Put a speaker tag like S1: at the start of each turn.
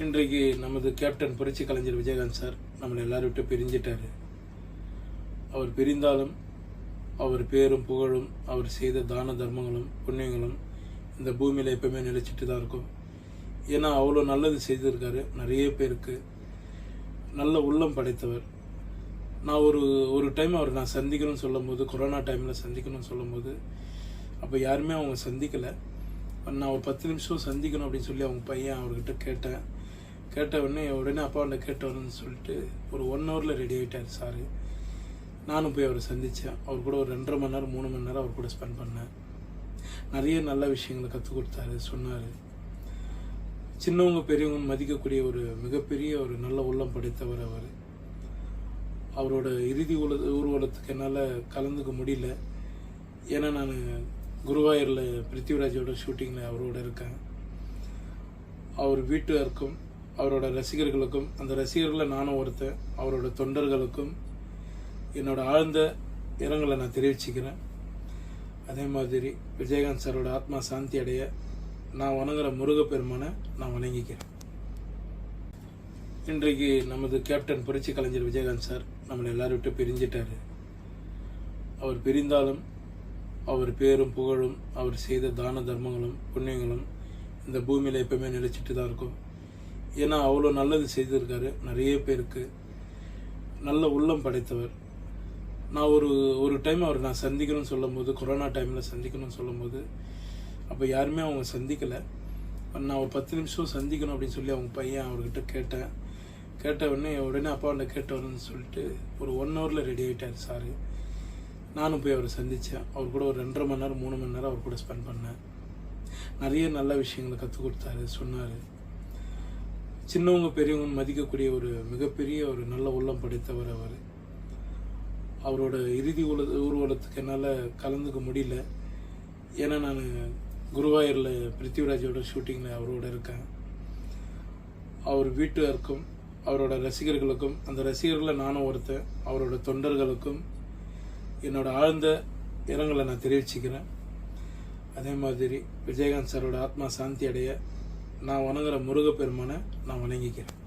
S1: இன்றைக்கு நமது கேப்டன் புரட்சி கலைஞர் விஜயகாந்த் சார் நம்மளை எல்லாரும் விட்டு பிரிஞ்சிட்டாரு. அவர் பிரிந்தாலும் அவர் பேரும் புகழும் அவர் செய்த தான தர்மங்களும் புண்ணியங்களும் இந்த பூமியில் எப்பவுமே நிலைச்சிட்டு தான் இருக்கும். ஏன்னா அவ்வளோ நல்லது செய்திருக்காரு. நிறைய பேருக்கு நல்ல உள்ளம் படைத்தவர். நான் ஒரு டைம் அவர் நான் சந்திக்கணும்னு சொல்லும் போது, கொரோனா டைமில் சந்திக்கணும்னு சொல்லும் போது, அப்போ யாருமே அவங்க சந்திக்கலை. நான் ஒரு 10 நிமிஷம் சந்திக்கணும் அப்படின்னு சொல்லி அவங்க பையன் அவர்கிட்ட கேட்ட உடனே அப்பாண்ட கேட்டவர்னு சொல்லிட்டு ஒரு 1 ஹவரில் ரெடி ஆகிட்டார் சாரு. நானும் போய் அவரை சந்தித்தேன். அவர் கூட ஒரு 2.5 மணி நேரம் 3 மணி நேரம் அவர் கூட ஸ்பெண்ட் பண்ணேன். நிறைய நல்ல விஷயங்களை கற்றுக் கொடுத்தாரு, சொன்னார். சின்னவங்க பெரியவங்க மதிக்கக்கூடிய ஒரு மிகப்பெரிய ஒரு நல்ல உள்ளம் படைத்தவர் அவர். அவரோட இறுதி ஊர்வலத்துக்கு என்னால் கலந்துக்க முடியல. ஏன்னா நான் குருவாயூரில் பிருத்திவிராஜோட ஷூட்டிங்கில் அவரோட இருக்கேன். அவர் வீட்டுக்கும் அவரோட ரசிகர்களுக்கும், அந்த ரசிகர்களில் நானும் ஒருத்தன், அவரோட தொண்டர்களுக்கும் என்னோட ஆழ்ந்த இரங்கலை நான் தெரிவிச்சுக்கிறேன். அதே மாதிரி விஜயகாந்த் சாரோட ஆத்மா சாந்தி அடைய நான் வணங்குற முருகப்பெருமானை நான் வணங்கிக்கிறேன். இன்றைக்கு நமது கேப்டன் புரட்சி கலைஞர் விஜயகாந்த் சார் நம்மளை எல்லாரும் விட்டு பிரிஞ்சிட்டாரு. அவர் பிரிந்தாலும் அவர் பேரும் புகழும் அவர் செய்த தான தர்மங்களும் புண்ணியங்களும் இந்த பூமியில் எப்பவுமே நிலைச்சிட்டு தான் இருக்கும். ஏன்னா அவ்வளோ நல்லது செய்திருக்காரு. நிறைய பேருக்கு நல்ல உள்ளம் படைத்தவர். நான் ஒரு டைம் அவர் நான் சந்திக்கணும்னு சொல்லும் போது, கொரோனா டைமில் சந்திக்கணும்னு சொல்லும் போது, அப்போ யாருமே அவங்க சந்திக்கலை. நான் ஒரு 10 நிமிஷம் சந்திக்கணும் அப்படின்னு சொல்லி அவங்க பையன் அவர்கிட்ட கேட்ட உடனே அப்பாண்ட கேட்டவர்னு சொல்லிட்டு ஒரு 1 ஹவரில் ரெடி ஆகிட்டார் சாரு. நானும் போய் அவரை சந்தித்தேன். அவர் கூட ஒரு 2.5 மணி நேரம் 3 மணி நேரம் அவர் கூட ஸ்பெண்ட் பண்ணேன். நிறைய நல்ல விஷயங்களை கற்றுக் கொடுத்தாரு, சொன்னார். சின்னவங்க பெரியவங்க மதிக்கக்கூடிய ஒரு மிகப்பெரிய ஒரு நல்ல உள்ளம் படைத்தவர் அவர். அவரோட இறுதி ஊர்வலத்துக்கு என்னால் கலந்துக்க முடியல. ஏன்னா நான் குருவாயூரில் பிருத்திவிராஜோட ஷூட்டிங்கில் அவரோட இருக்கேன். அவர் வீட்டுக்கும் அவரோட ரசிகர்களுக்கும், அந்த ரசிகர்களில் நானும் ஒருத்தன், அவரோட தொண்டர்களுக்கும் என்னோட ஆழ்ந்த இரங்கலை நான் தெரிவிச்சுக்கிறேன். அதே மாதிரி விஜயகாந்த் சாரோட ஆத்மா சாந்தி அடைய நான் வணங்குற முருகப்பெருமானை நான் வணங்கிக்கிறேன்.